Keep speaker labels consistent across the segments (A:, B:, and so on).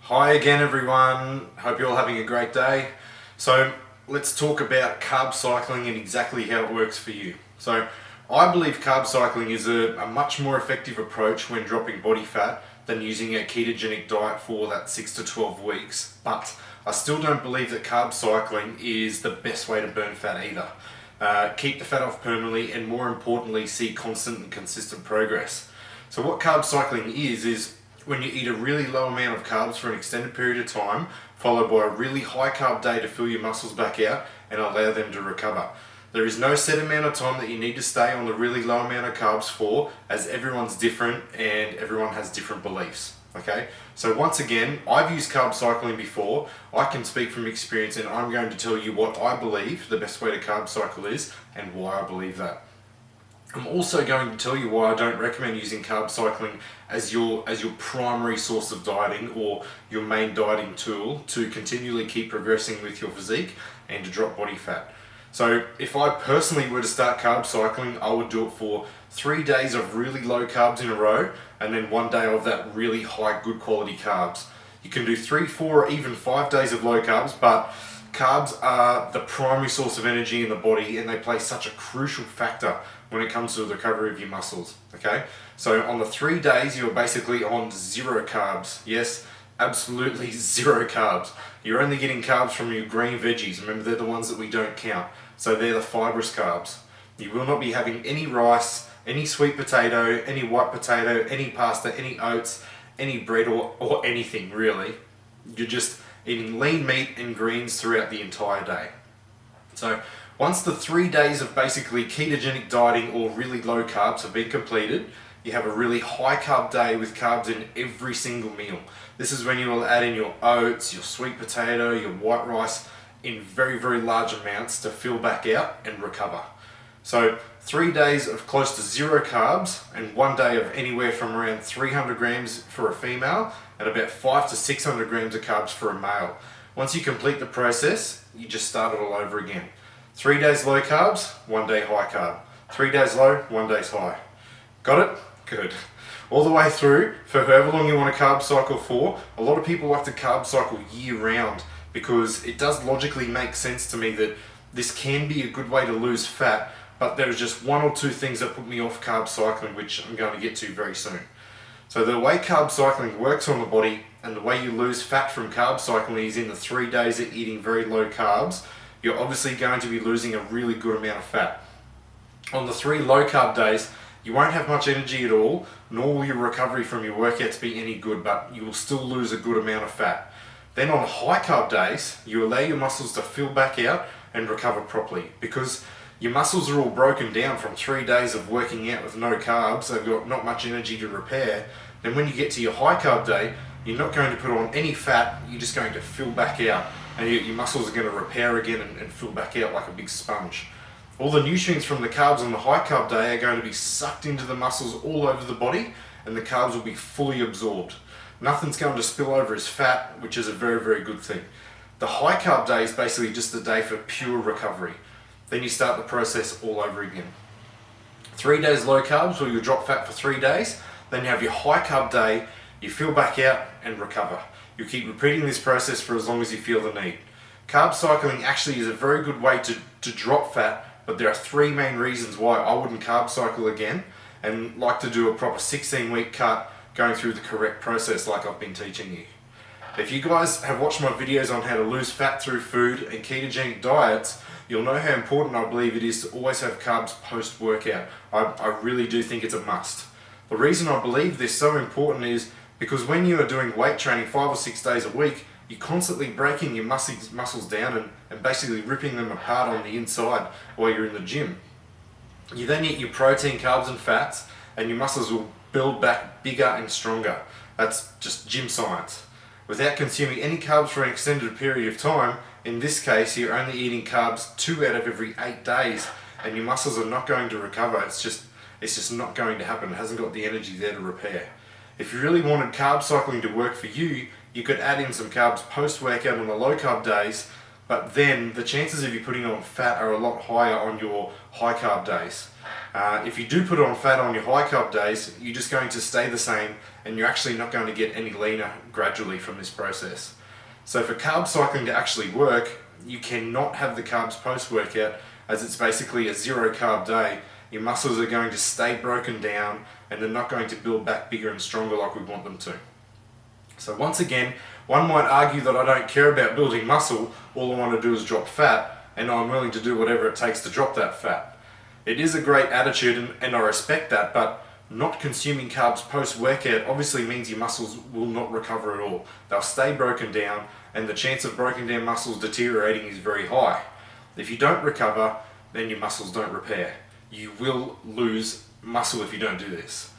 A: Hi again everyone, hope you're all having a great day. So let's talk about carb cycling and exactly how it works for you. So I believe carb cycling is a much more effective approach when dropping body fat than using a ketogenic diet for that 6 to 12 weeks. But I still don't believe that carb cycling is the best way to burn fat either. Keep the fat off permanently and more importantly see constant and consistent progress. So what carb cycling is when you eat a really low amount of carbs for an extended period of time, followed by a really high carb day to fill your muscles back out and allow them to recover. There is no set amount of time that you need to stay on the really low amount of carbs for, as everyone's different and everyone has different beliefs. Okay, so once again, I've used carb cycling before. I can speak from experience and I'm going to tell you what I believe the best way to carb cycle is and why I believe that. I'm also going to tell you why I don't recommend using carb cycling as your primary source of dieting or your main dieting tool to continually keep progressing with your physique and to drop body fat. So if I personally were to start carb cycling, I would do it for 3 days of really low carbs in a row and then 1 day of that really high good quality carbs. You can do 3, 4, or even 5 days of low carbs, but carbs are the primary source of energy in the body and they play such a crucial factor when it comes to the recovery of your muscles. Okay, so on the 3 days you're basically on 0 carbs. Yes, absolutely 0 carbs. You're only getting carbs from your green veggies. Remember, they're the ones that we don't count, so they're the fibrous carbs. You will not be having any rice, any sweet potato, any white potato, any pasta, any oats, any bread or anything really. You're just eating lean meat and greens throughout the entire day. So once the 3 days of basically ketogenic dieting or really low carbs have been completed, you have a really high carb day with carbs in every single meal. This is when you will add in your oats, your sweet potato, your white rice in very, very large amounts to fill back out and recover. So 3 days of close to 0 carbs and 1 day of anywhere from around 300 grams for a female and about 500 to 600 grams of carbs for a male. Once you complete the process, you just start it all over again. 3 days low carbs, 1 day high carb. 3 days low, 1 day's high. Got it? Good. All the way through, for however long you want to carb cycle for. A lot of people like to carb cycle year round because it does logically make sense to me that this can be a good way to lose fat, but there's just 1 or 2 things that put me off carb cycling, which I'm going to get to very soon. So the way carb cycling works on the body and the way you lose fat from carb cycling is in the 3 days of eating very low carbs, you're obviously going to be losing a really good amount of fat. On the 3 low carb days, you won't have much energy at all, nor will your recovery from your workouts be any good, but you will still lose a good amount of fat. Then on the high carb days, you allow your muscles to fill back out and recover properly because your muscles are all broken down from 3 days of working out with no carbs. They've got not much energy to repair. Then when you get to your high carb day, you're not going to put on any fat, you're just going to fill back out and your muscles are going to repair again and fill back out like a big sponge. All the nutrients from the carbs on the high carb day are going to be sucked into the muscles all over the body and the carbs will be fully absorbed. Nothing's going to spill over as fat, which is a very, very good thing. The high carb day is basically just a day for pure recovery. Then you start the process all over again. 3 days low carbs where you drop fat for 3 days, then you have your high carb day, you fill back out and recover. You keep repeating this process for as long as you feel the need. Carb cycling actually is a very good way to drop fat, but there are 3 main reasons why I wouldn't carb cycle again and like to do a proper 16-week cut going through the correct process like I've been teaching you. If you guys have watched my videos on how to lose fat through food and ketogenic diets, you'll know how important I believe it is to always have carbs post-workout. I really do think it's a must. The reason I believe this so important is because when you are doing weight training 5 or 6 days a week, you're constantly breaking your muscles down and basically ripping them apart on the inside while you're in the gym. You then eat your protein, carbs and fats and your muscles will build back bigger and stronger. That's just gym science. Without consuming any carbs for an extended period of time, in this case you're only eating carbs 2 out of every 8 days and your muscles are not going to recover. It's just not going to happen. It hasn't got the energy there to repair. If you really wanted carb cycling to work for you, you could add in some carbs post-workout on the low carb days, but then the chances of you putting on fat are a lot higher on your high carb days. If you do put on fat on your high carb days, you're just going to stay the same, and you're actually not going to get any leaner gradually from this process. So for carb cycling to actually work, you cannot have the carbs post-workout, as it's basically a zero carb day. Your muscles are going to stay broken down, and they're not going to build back bigger and stronger like we want them to. So once again, one might argue that I don't care about building muscle, all I want to do is drop fat, and I'm willing to do whatever it takes to drop that fat. It is a great attitude, and I respect that, but not consuming carbs post-workout obviously means your muscles will not recover at all. They'll stay broken down, and the chance of broken down muscles deteriorating is very high. If you don't recover, then your muscles don't repair. You will lose muscle if you don't do this.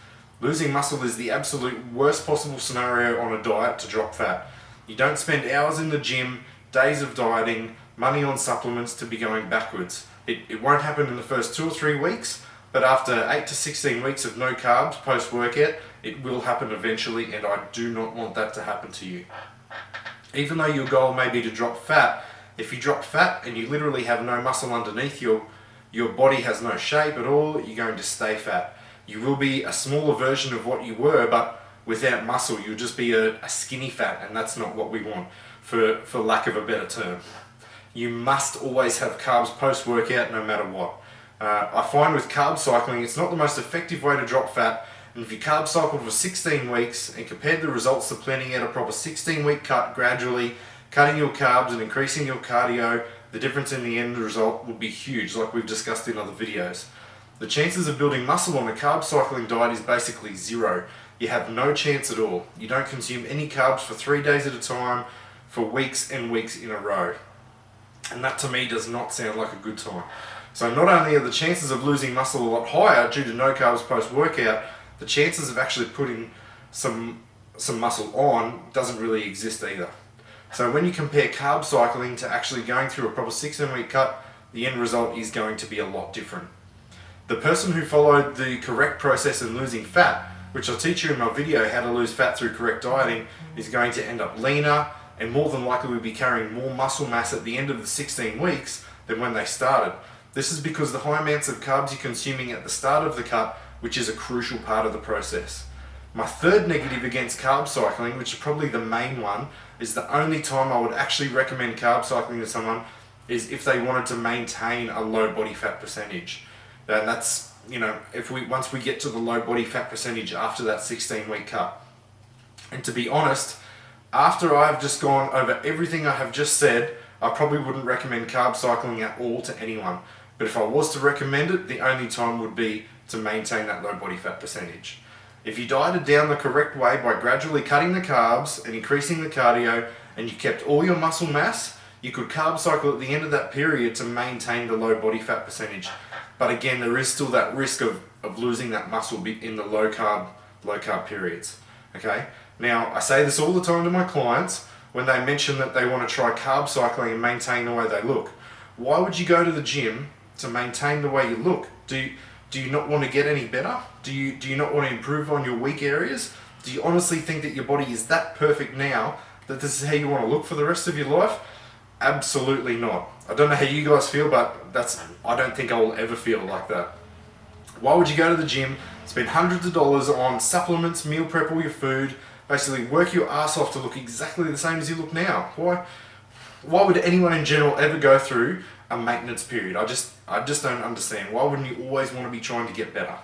A: Losing muscle is the absolute worst possible scenario on a diet to drop fat. You don't spend hours in the gym, days of dieting, money on supplements to be going backwards. It won't happen in the first 2 or 3 weeks, but after 8 to 16 weeks of no carbs post-workout, it will happen eventually, and I do not want that to happen to you. Even though your goal may be to drop fat, if you drop fat and you literally have no muscle underneath your body has no shape at all, you're going to stay fat. You will be a smaller version of what you were, but without muscle, you'll just be a skinny fat, and that's not what we want, for lack of a better term. You must always have carbs post-workout no matter what. I find with carb cycling, it's not the most effective way to drop fat, and if you carb cycled for 16 weeks and compared the results to planning out a proper 16-week cut, gradually cutting your carbs and increasing your cardio, the difference in the end result would be huge, like we've discussed in other videos. The chances of building muscle on a carb cycling diet is basically zero. You have no chance at all. You don't consume any carbs for 3 days at a time for weeks and weeks in a row. And that to me does not sound like a good time. So not only are the chances of losing muscle a lot higher due to no carbs post-workout, the chances of actually putting some muscle on doesn't really exist either. So when you compare carb cycling to actually going through a proper 16-week cut, the end result is going to be a lot different. The person who followed the correct process in losing fat, which I'll teach you in my video how to lose fat through correct dieting, is going to end up leaner and more than likely will be carrying more muscle mass at the end of the 16 weeks than when they started. This is because the high amounts of carbs you're consuming at the start of the cut, which is a crucial part of the process. My third negative against carb cycling, which is probably the main one, is the only time I would actually recommend carb cycling to someone is if they wanted to maintain a low body fat percentage. And that's, once we get to the low body fat percentage after that 16-week cut. And to be honest, after I've just gone over everything I have just said, I probably wouldn't recommend carb cycling at all to anyone. But if I was to recommend it, the only time would be to maintain that low body fat percentage. If you dieted down the correct way by gradually cutting the carbs and increasing the cardio, and you kept all your muscle mass, you could carb cycle at the end of that period to maintain the low body fat percentage. But again, there is still that risk of losing that muscle in the low carb periods. Okay? Now, I say this all the time to my clients when they mention that they want to try carb cycling and maintain the way they look. Why would you go to the gym to maintain the way you look? Do you not want to get any better? Do you not want to improve on your weak areas? Do you honestly think that your body is that perfect now that this is how you want to look for the rest of your life? Absolutely not. I don't know how you guys feel, but I don't think I will ever feel like that. Why would you go to the gym, spend hundreds of dollars on supplements, meal prep all your food, basically work your ass off to look exactly the same as you look now? Why would anyone in general ever go through a maintenance period? I just don't understand. Why wouldn't you always want to be trying to get better?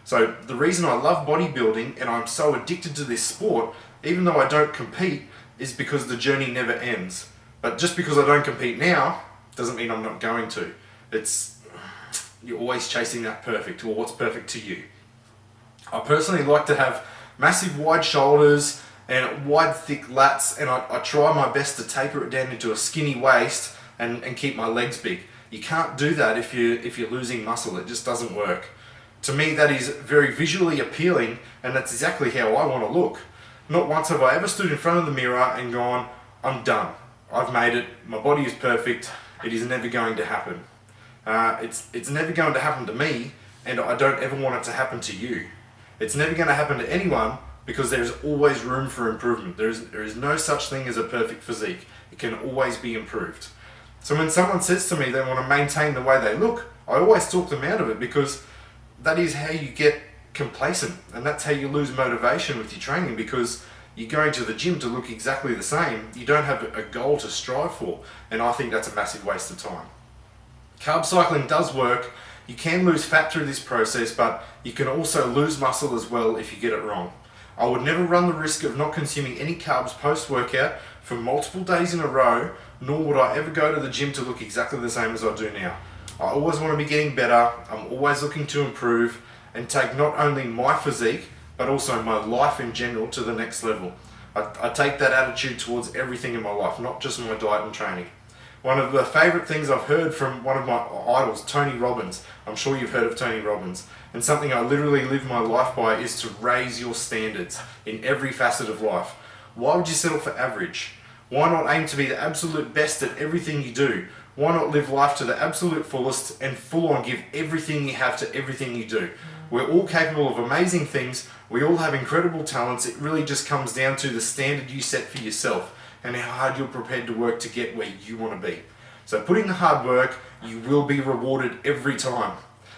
A: So the reason I love bodybuilding and I'm so addicted to this sport, even though I don't compete, is because the journey never ends. But just because I don't compete now doesn't mean I'm not going to. You're always chasing that perfect, or what's perfect to you. I personally like to have massive wide shoulders and wide thick lats, and I try my best to taper it down into a skinny waist and keep my legs big. You can't do that if you're losing muscle. It just doesn't work. To me, that is very visually appealing, and that's exactly how I want to look. Not once have I ever stood in front of the mirror and gone, I'm done. I've made it. My body is perfect. It is never going to happen. It's never going to happen to me, and I don't ever want it to happen to you. It's never going to happen to anyone because there's always room for improvement. There is no such thing as a perfect physique. It can always be improved. So when someone says to me they want to maintain the way they look, I always talk them out of it, because that is how you get complacent, and that's how you lose motivation with your training, because you're going to the gym to look exactly the same. You don't have a goal to strive for, and I think that's a massive waste of time. Carb cycling does work. You can lose fat through this process, but you can also lose muscle as well if you get it wrong. I would never run the risk of not consuming any carbs post-workout for multiple days in a row, nor would I ever go to the gym to look exactly the same as I do now. I always want to be getting better. I'm always looking to improve and take not only my physique, but also my life in general to the next level. I take that attitude towards everything in my life, not just my diet and training. One of the favourite things I've heard from one of my idols, Tony Robbins. I'm sure you've heard of Tony Robbins. And something I literally live my life by is to raise your standards in every facet of life. Why would you settle for average? Why not aim to be the absolute best at everything you do? Why not live life to the absolute fullest and full on give everything you have to everything you do? We're all capable of amazing things. We all have incredible talents. It really just comes down to the standard you set for yourself and how hard you're prepared to work to get where you want to be. So put in the hard work, you will be rewarded every time.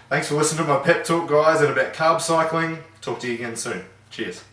A: Thanks for listening to my pep talk, guys, and about carb cycling. Talk to you again soon. Cheers.